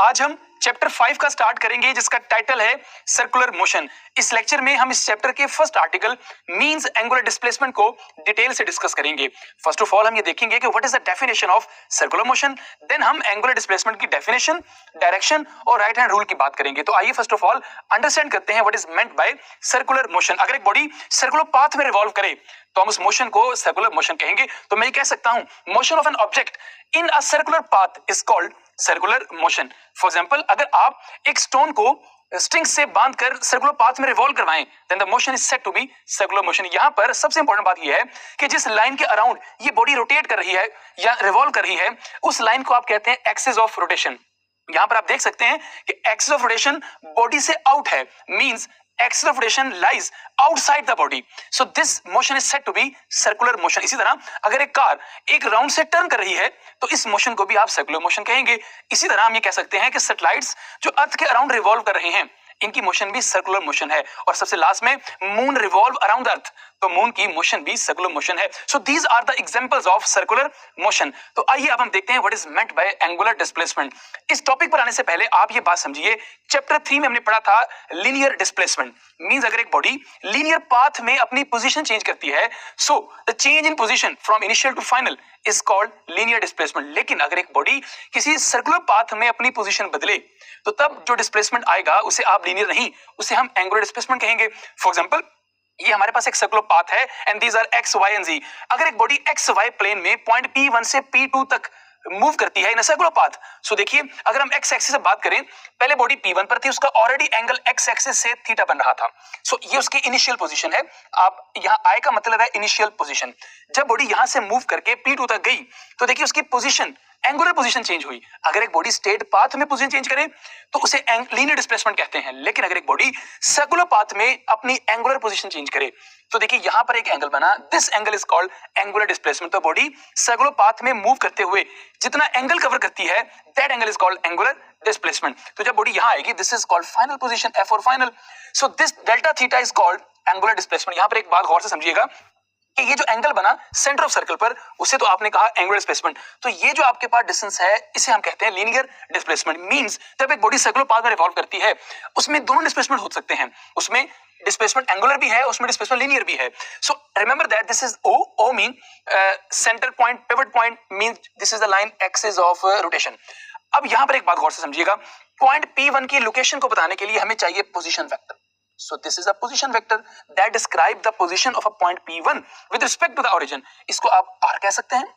आज हम चैप्टर 5 का स्टार्ट करेंगे जिसका टाइटल है सर्कुलर मोशन। इस लेक्चर में हम इस चैप्टर के first article means angular displacement को डिटेल से डिस्कस करेंगे। फर्स्ट ऑफ ऑल हम ये देखेंगे कि what is the definition of circular motion, then हम एंगुलर डिस्प्लेसमेंट की डेफिनेशन, डायरेक्शन और राइट हैंड रूल की बात करेंगे। तो आइए फर्स्ट ऑफ ऑल अंडरस्टैंड करते हैं what is meant bye circular motion. अगर एक बॉडी सर्कुलर पाथ में रिवॉल्व करे तो हम उस मोशन को सर्कुलर मोशन कहेंगे। तो मैं ये कह सकता हूं motion of an object in a circular path is called circular motion. For example, अगर आप एक स्टोन को स्ट्रिंग से बांधकर सर्कुलर पाथ में रिवॉल्व करवाएं then the motion is said to be circular motion. यहां पर सबसे इंपॉर्टेंट बात यह है कि जिस लाइन के अराउंड ये बॉडी रोटेट कर रही है या रिवॉल्व कर रही है उस लाइन को आप कहते हैं एक्सिस ऑफ रोटेशन। यहां पर आप देख सकते हैं कि एक्सिस ऑफ रोटेशन बॉडी से आउट है, means axis of rotation lies outside the body, so this motion is said to be circular motion। इसी तरह अगर एक कार एक राउंड से टर्न कर रही है तो इस मोशन को भी आप सर्कुलर मोशन कहेंगे। इसी तरह हम ये कह सकते हैं कि सैटेलाइट्स जो अर्थ के अराउंड रिवॉल्व कर रहे हैं इनकी मोशन भी सर्कुलर मोशन है। और सबसे लास्ट में मून रिवॉल्व अराउंड अर्थ, तो मून की मोशन भी सर्कुलर मोशन है। So these are the examples of circular motion. तो आइए अब हम देखते हैं what is meant by angular displacement. इस टॉपिक पर आने से पहले आप ये बात समझिए, चैप्टर 3 में हमने पढ़ा था लीनियर डिस्प्लेसमेंट, मींस अगर एक बॉडी लीनियर पाथ में अपनी पोजीशन चेंज करती है so the change in position from initial to final is called linear displacement. लेकिन अगर एक बॉडी किसी सर्कुलर पाथ में अपनी पोजीशन बदले तो तब जो डिस्प्लेसमेंट आएगा उसे आप लीनियर नहीं, उसे हम एंगुलर डिस्प्लेसमेंट कहेंगे। फॉर एग्जांपल, ये हमारे पास एक सर्कुलर पाथ है and these are X Y and Z. अगर एक बॉडी एक्स वाई प्लेन में पॉइंट P1 से P2 तक मूव करती है इन सर्कुलर पाथ, सो देखिए अगर हम एक्स एक्सिस से बात करें, पहले बॉडी P1 पर थी, उसका ऑलरेडी एंगल एक्स एक्सिस से थीटा बन रहा था। सो ये उसकी इनिशियल पोजीशन है। आप यहाँ आई का मतलब है इनिशियल पोजीशन। जब बॉडी यहां से मूव करके P2 तक गई तो देखिए उसकी पोजीशन एंगुलर पोजीशन चेंज हुई। अगर एक बॉडी स्ट्रेट पाथ में पोजीशन चेंज करे तो उसे लीनियर डिस्प्लेसमेंट कहते हैं। लेकिन अगर एक बॉडी सर्कुलर पाथ में अपनी एंगुलर पोजीशन चेंज करे तो देखिए यहां पर एक एंगल बना, this angle is called angular displacement. तो बॉडी सर्कुलर पाथ में मूव करते हुए जितना एंगल कवर करती है that angle is called angular displacement. तो जब बॉडी यहां आएगी this is called final position, F for final. So this delta theta is called angular displacement. यहां पर एक बात गौर से समझिएगा कि ये जो एंगल बना सेंटर ऑफ सर्कल पर उसे तो आपने कहा एंगुलर डिस्प्लेसमेंट, तो ये जो आपके पास डिस्टेंस है इसे हम कहते हैं लीनियर डिस्प्लेसमेंट। मींस जब एक बॉडी सर्कुलर पाथ में रिवॉल्व करती है उसमें दोनों डिस्प्लेसमेंट हो सकते हैं, उसमें डिस्प्लेसमेंट एंगुलर भी है, उसमें डिस्प्लेसमेंट लीनियर भी है। So remember that this is O mean centre point, pivot point means this is the line axis of rotation. अब यहां पर एक बात गौर से समझिएगा, पॉइंट P1 की लोकेशन को बताने के लिए हमें चाहिए position vector. So this is a position vector that describe the position of a point P1 with respect to the origin। इसको आप R कह सकते हैं।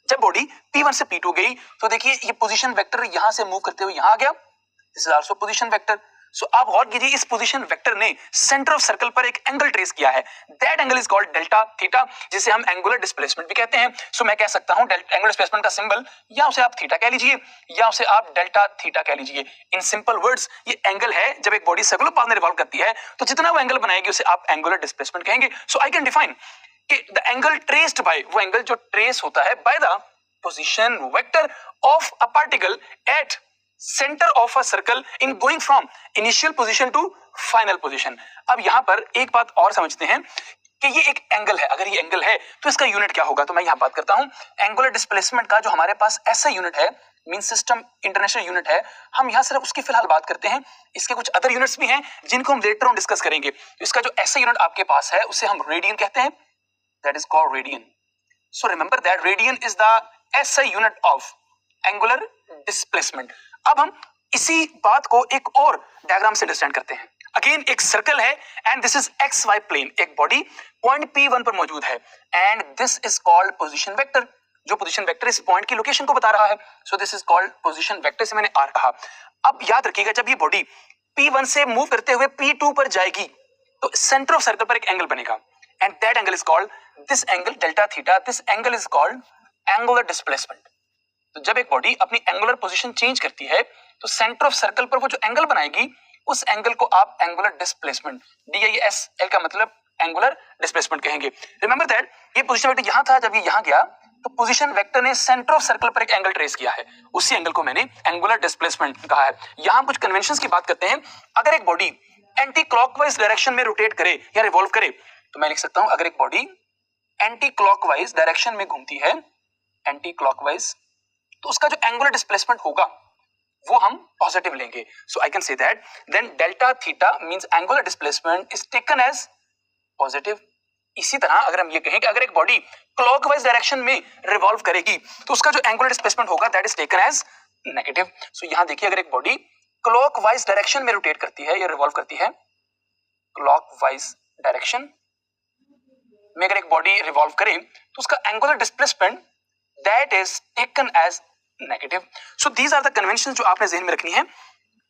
जब बॉडी P1 से P2 गई तो देखिए ये पोजीशन वेक्टर यहां से मूव करते हुए यहां आ गया, this is also position vector. So आप गौर कीजिए इस पोजीशन वेक्टर ने सेंटर ऑफ सर्कल पर एक एंगल ट्रेस किया है, that angle is called delta theta, जिसे हम एंगुलर डिस्प्लेसमेंट भी कहते हैं। सो मैं कह सकता हूं एंगुलर डिस्प्लेसमेंट का सिंबल या उसे आप थीटा कह लीजिए या उसे आप डेल्टा थीटा कह लीजिए। इन सिंपल वर्ड्स ये एंगल है, जब एक बॉडी सर्कुलर पाथ में रिवॉल्व करती है तो जितना वो एंगल बनाएगी उसे आप एंगुलर डिस्प्लेसमेंट कहेंगे। सो आई कैन डिफाइन कि द एंगल ट्रेस्ड बाय, वो एंगल जो ट्रेस होता है by the position vector of a particle at centre of a circle in going from initial position to final position. अब यहां पर एक बात और समझते हैं कि ये एक एंगल है, अगर ये एंगल है तो इसका यूनिट क्या होगा। तो मैं यहां बात करता हूं एंगुलर डिस्प्लेसमेंट का, जो हमारे पास ऐसा यूनिट है मीन सिस्टम इंटरनेशनल यूनिट है, हम यहां सिर्फ उसकी फिलहाल बात करते हैं। इसके कुछ अदर यूनिट्स भी हैं जिनको हम लेटर ऑन डिस्कस करेंगे। इसका जो ऐसा यूनिट आपके पास है उसे हम रेडियन कहते हैं, that is called radian. So remember that radian is the ऐसा यूनिट ऑफ एंगुलर डिस्प्लेसमेंट। अब हम इसी बात को एक और डायग्राम से अंडरस्टैंड करते हैं। अगेन एक सर्कल है and this is X Y plane, एक बॉडी पॉइंट P1 पर मौजूद है and this is called position vector. जो पोजीशन वेक्टर इस पॉइंट की लोकेशन को बता रहा है, so this is called position vector, से मैंने R कहा। अब याद रखिएगा जब ये बॉडी P1 से मूव करते हुए P2 पर जाएगी तो सेंटर ऑफ सर्कल पर एक एंगल बनेगा and that angle is called, this angle delta theta, this angle is called angular displacement. तो जब एक बॉडी अपनी एंगुलर पोजीशन चेंज करती है तो सेंटर ऑफ सर्कल पर वो जो एंगल बनाएगी उस एंगल को आप एंगुलर डिस्प्लेसमेंट, DISL का मतलब एंगुलर डिस्प्लेसमेंट कहेंगे। रिमेंबर दैट ये पोजीशन वेक्टर यहां था, जब ये यहां गया तो पोजीशन वेक्टर ने सेंटर ऑफ सर्कल पर एक एंगल ट्रेस किया है, उसी एंगल को मैंने एंगुलर डिस्प्लेसमेंट कहा है। यहां कुछ कन्वेंशंस की बात करते हैं। अगर एक बॉडी एंटी क्लॉकवाइज डायरेक्शन में रोटेट करे या रिवॉल्व करे तो मैं लिख सकता हूं, अगर एक बॉडी एंटी क्लॉकवाइज डायरेक्शन में घूमती है, एंटी क्लॉकवाइज, तो उसका जो एंगुलर डिस्प्लेसमेंट होगा वो हम पॉजिटिव लेंगे। So I can say that then delta theta means angular displacement is taken as positive. इसी तरह अगर हम ये कहें कि अगर एक बॉडी क्लॉकवाइज डायरेक्शन में रिवॉल्व करेगी तो उसका जो एंगुलर डिस्प्लेसमेंट होगा that is taken as negative. So यहां देखिए अगर एक बॉडी क्लॉकवाइज डायरेक्शन में रोटेट करती है या रिवॉल्व करती है, क्लॉकवाइज डायरेक्शन में अगर एक बॉडी रिवॉल्व करे तो उसका angular displacement that is taken as negative. So these are the convention जो आपने ज़हन में रखनी है।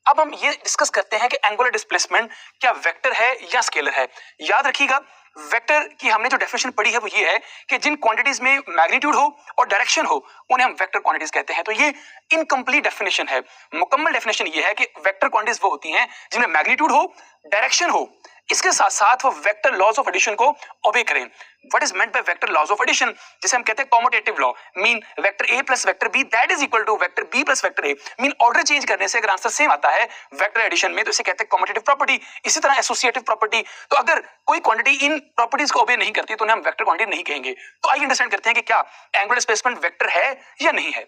अब हम ये डिस्कस करते हैं कि एंगुलर डिस्प्लेसमेंट क्या वेक्टर है या स्केलर है। याद रखिएगा वेक्टर की हमने जो डेफिनेशन पढ़ी है वो ये है कि जिन क्वांटिटीज में मैग्नीट्यूड हो और डायरेक्शन हो उन्हें हम वेक्टर क्वांटिटीज कहते हैं। तो ये इनकम्प्लीट डेफिनेशन है। मुकम्मल डेफिनेशन ये है कि वेक्टर क्वांटिटीज वो होती हैं जिनमें मैग्नीट्यूड हो, डायरेक्शन हो, इसके साथ साथ वो वेक्टर लॉज ऑफ एडिशन को ओबे करें। What is meant by vector laws of addition, जिसे हम कहते हैं commutative law, mean vector A plus vector B that is equal to vector B plus vector A, mean order change करने से अगर answer same आता है वेक्टर एडिशन में तो इसे कहते हैं कॉम्यूटेटिव प्रॉपर्टी। इसी तरह एसोसिएटिव प्रॉपर्टी, तो अगर कोई क्वांटिटी इन प्रॉपर्टीज को ओबे नहीं करती तो उन्हें हम वेक्टर क्वांटिटी नहीं कहेंगे। तो आइए अंडरस्टैंड करते हैं कि क्या एंगुलर डिस्प्लेसमेंट वेक्टर है या नहीं है।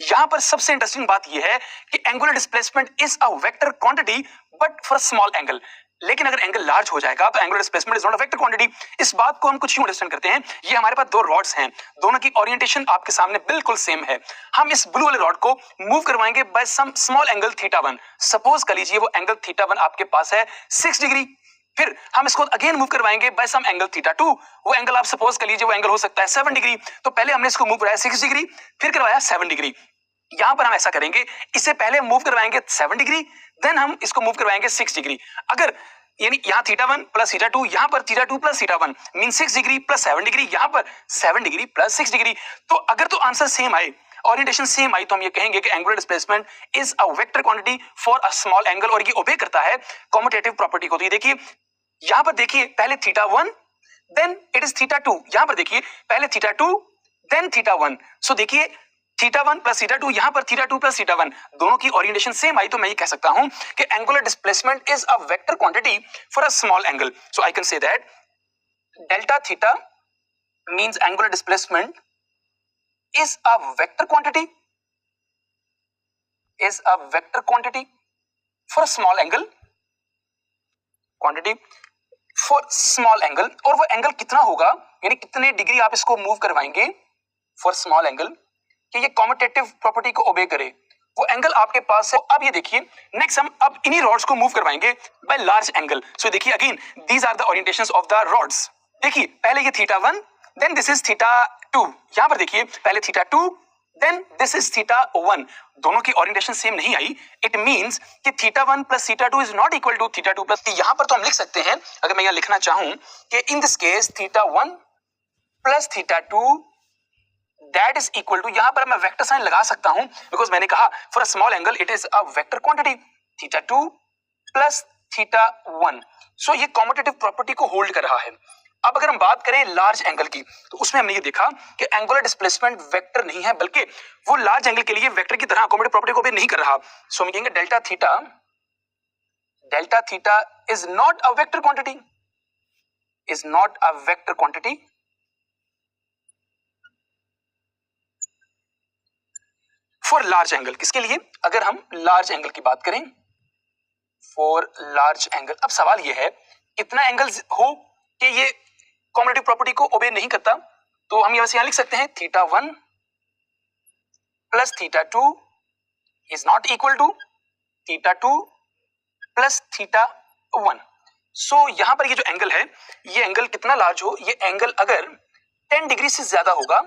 यहां पर सबसे इंटरेस्टिंग बात यह है कि angular displacement is a vector quantity but for small angle. लेकिन अगर एंगल लार्ज हो जाएगा तो angular displacement is not a vector quantity. इस बात को हम कुछ यूं अंडरस्टैंड करते हैं, ये हमारे पास दो रॉड्स हैं, दोनों की ओरिएंटेशन आपके सामने बिल्कुल सेम है। हम इस ब्लू वाले रॉड को मूव करवाएंगे by some small angle theta 1। Suppose कर लीजिए वो एंगल थीटा 1 आपके पास है 6 डिग्री। फिर हम इसको अगेन मूव करवाएंगे बाय सम एंगल थीटा 2। वो एंगल आप सपोज कर लीजिए वो एंगल हो सकता है 7 डिग्री। तो पहले हमने इसको मूव कराया 6 डिग्री, फिर करवाया 7 डिग्री। यहां पर हम ऐसा करेंगे, इससे पहले मूव करवाएंगे 7 डिग्री, देन हम इसको मूव करवाएंगे 6 डिग्री। अगर यानी यहां थीटा 1 प्लस थीटा 2, यहां पर theta 2 plus theta 1 mean 6 degree plus 7 degree, यहां पर 7 डिग्री प्लस 6 डिग्री। तो अगर तो आंसर सेम आए, ओरिएंटेशन सेम आई, तो हम ये कहेंगे कि angular displacement is a vector quantity for a small angle और ये ओबे करता है कॉम्यूटेटिव प्रॉपर्टी को। तो ये देखिए यहां पर देखिए पहले theta 1 then it is theta 2, यहां पर देखिए पहले थीटा 2 देन थीटा 1। सो देखिए थीटा 1 प्लस थीटा 2, यहां पर थीटा 2 प्लस थीटा 1, दोनों की ओरिएंटेशन सेम आई, तो मैं ये कह सकता हूं कि angular displacement is a vector quantity for a small angle. So I can say that delta theta means angular displacement is a vector quantity for a small angle और वो एंगल कितना होगा यानी कितने डिग्री आप इसको मूव करवाएंगे for small angle कि ये कॉम्यूटेटिव प्रॉपर्टी को ओबे करे, वो एंगल आपके पास है। अब ये देखिए नेक्स्ट हम अब इन्हीं रॉड्स को मूव करवाएंगे बाय लार्ज एंगल। सो देखिए again these are the orientations of the rods. देखिए पहले ये theta 1 then this is theta 2, यहां पर देखिए पहले theta 2 then this is theta 1, दोनों की ओरिएंटेशन सेम नहीं आई। इट मींस कि theta 1 plus theta 2 is not equal to theta 2 plus. यहां पर तो हम लिख सकते हैं, अगर मैं यहां लिखना चाहूं कि in this case theta 1 plus theta 2 that is equal to, यहां पर मैं वेक्टर साइन लगा सकता हूं बिकॉज मैंने कहा for a small angle it is a vector quantity theta 2 plus theta 1। सो ये कॉम्यूटेटिव प्रॉपर्टी को होल्ड कर रहा है। अब अगर हम बात करें लार्ज एंगल की तो उसमें हमने ये देखा कि एंगुलर डिस्प्लेसमेंट वेक्टर नहीं है बल्कि वो लार्ज एंगल के लिए वेक्टर की तरह कॉम्यूटेटिव प्रॉपर्टी को भी नहीं कर रहा। सो हम कहेंगे delta theta is not a vector quantity for large angle. किसके लिए? अगर हम लार्ज एंगल की बात करें फॉर लार्ज एंगल। अब सवाल यह है इतना एंगल हो कि ये कॉम्यूटेटिव प्रॉपर्टी को ओबे नहीं करता, तो हम यहां लिख सकते हैं theta 1 plus theta 2 is not equal to theta 2 plus theta 1। So यहां पर ये जो एंगल है ये एंगल कितना लार्ज हो, ये एंगल अगर 10 डिग्री से ज्यादा होगा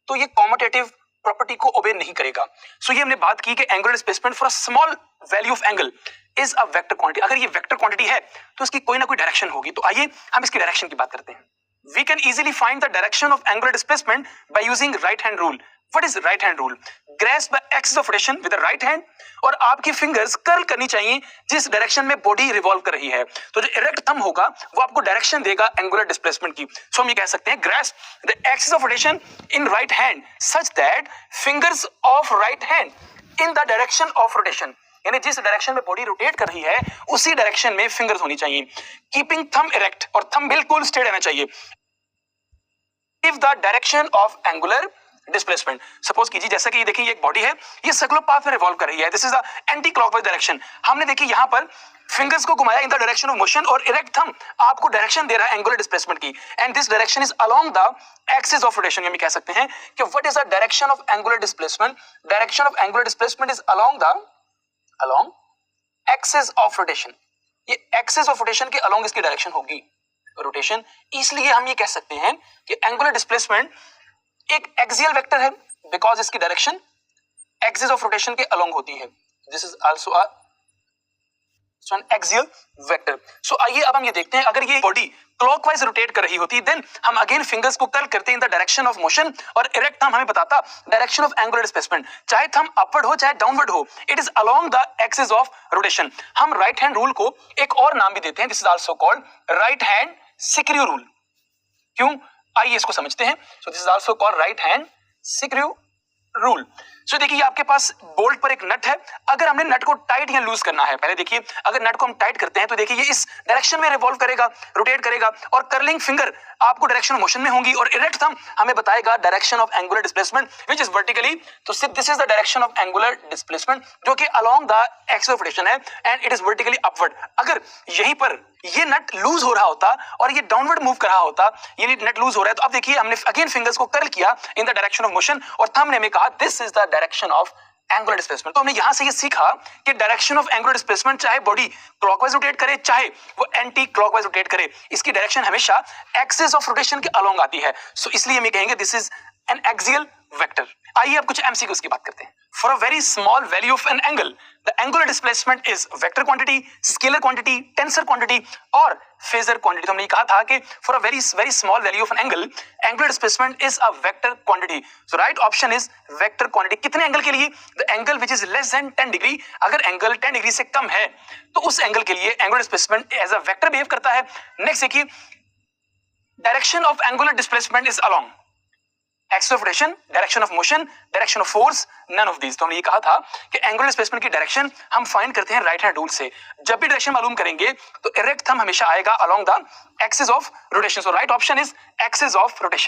तो ये कॉम्यूटेटिव प्रॉपर्टी को ओबे नहीं करेगा। सो ये हमने बात की कि angular displacement for a small value of angle is a vector quantity. अगर ये वेक्टर क्वांटिटी है तो इसकी कोई ना कोई डायरेक्शन होगी। तो आइए हम इसकी डायरेक्शन की बात करते हैं। We can easily find the direction of angular displacement by using right hand rule. What is right hand rule? Grasp the axis of rotation with the right hand और आपकी फिंगर्स कर्ल करनी चाहिए जिस direction में body revolve कर रही है। तो जो इरेक्ट थंब होगा वो आपको डायरेक्शन देगा एंगुलर डिस्प्लेसमेंट की। सो हम ये कह सकते हैं grasp the axis of rotation in right hand such that fingers of right hand in the direction of rotation, यानी जिस डायरेक्शन में बॉडी रोटेट कर रही है उसी डायरेक्शन में फिंगर्स होनी चाहिए। कीपिंग थंब इरेक्ट और थंब बिल्कुल स्ट्रेट रहना चाहिए। If the direction of angular displacement. Suppose कीजिए जैसा कि ये देखिए, ये एक बॉडी है, ये सर्कुलर पाथ में रिवॉल्व कर रही है, this is the anti clockwise direction. हमने देखिए यहां पर फिंगर्स को घुमाया इन द डायरेक्शन ऑफ मोशन और इरेक्ट थंब आपको डायरेक्शन दे रहा है एंगुलर डिस्प्लेसमेंट की, and this direction is along the axis of rotation. हम कह सकते हैं कि what is the direction of angular displacement? Direction of angular displacement is along axis of rotation. ये एक्सिस ऑफ रोटेशन के अलोंग इसकी direction होगी रोटेशन। इसलिए हम ये कह सकते हैं कि एंगुलर डिस्प्लेसमेंट एक एक्सियल वेक्टर है बिकॉज इसकी डायरेक्शन एक्सिस ऑफ रोटेशन के अलोंग होती है। This is also a axial vector. So आइए अब हम ये देखते हैं, अगर ये बॉडी क्लॉकवाइज रोटेट कर रही होती देन हम अगेन फिंगर्स को कर्ल करते हैं in the direction of motion और इरेक्ट थंब हमें बताता डायरेक्शन ऑफ एंगुलर डिस्प्लेसमेंट। चाहे थंब अपवर्ड हो चाहे डाउनवर्ड हो, it is along the axis of rotation. हम राइट हैंड रूल को एक और नाम भी देते हैं, this is also called right hand screw rule. क्यों? आइए इसको समझते हैं। So this is also called right hand screw rule. So देखिए आपके पास बोल्ट पर एक नट है, अगर हमने नट को टाइट या लूज करना है, पहले देखिए अगर नट को हम टाइट करते हैं तो देखिए ये इस डायरेक्शन में रिवॉल्व करेगा, रोटेट करेगा, और कर्लिंग फिंगर आपको डायरेक्शन ऑफ मोशन में होंगी और इरेक्ट थंब हमें बताएगा direction of angular displacement which is vertically. तो this is the direction of angular displacement जो कि along the axis of rotation है and it is vertically upward. अगर यहीं पर ये नट लूज हो रहा होता और ये डाउनवर्ड मूव कर रहा होता, ये नट लूज हो रहा है, तो अब देखिए हमने अगेन फिंगर्स को कर्ल किया इन द डायरेक्शन ऑफ मोशन और थंब ने हमें कहा this is the direction of angular displacement. तो हमने यहां से ये सीखा कि डायरेक्शन ऑफ एंगुलर डिस्प्लेसमेंट चाहे बॉडी क्लॉकवाइज रोटेट करे चाहे वो एंटी क्लॉकवाइज रोटेट करे, इसकी डायरेक्शन हमेशा एक्सिस ऑफ रोटेशन के अलोंग आती है। सो इसलिए हम कहेंगे this is an axial vector. आइए अब कुछ एमसीक्यूज की बात करते हैं। For a very small value of an angle the angular displacement is vector quantity, scalar quantity, tensor quantity और फेजर क्वांटिटी। तो हमने कहा था कि for a very small value of an angle angular displacement is a vector quantity. So right option is vector quantity. कितने angle के लिए? The angle which is less than 10 degree. अगर एंगल 10 डिग्री से कम है तो उस एंगल के लिए angular displacement as a vector behave करता है। नेक्स्ट देखिए direction of angular displacement is along axis of rotation, direction of motion, direction of force, none of these. तो हमने ये कहा था कि एंगुलर डिस्प्लेसमेंट की डायरेक्शन हम फाइंड करते हैं राइट हैंड रूल से। जब भी डायरेक्शन मालूम करेंगे तो इरेक्ट थंब हमेशा आएगा along the axis of rotation. So right option is axis of rotation.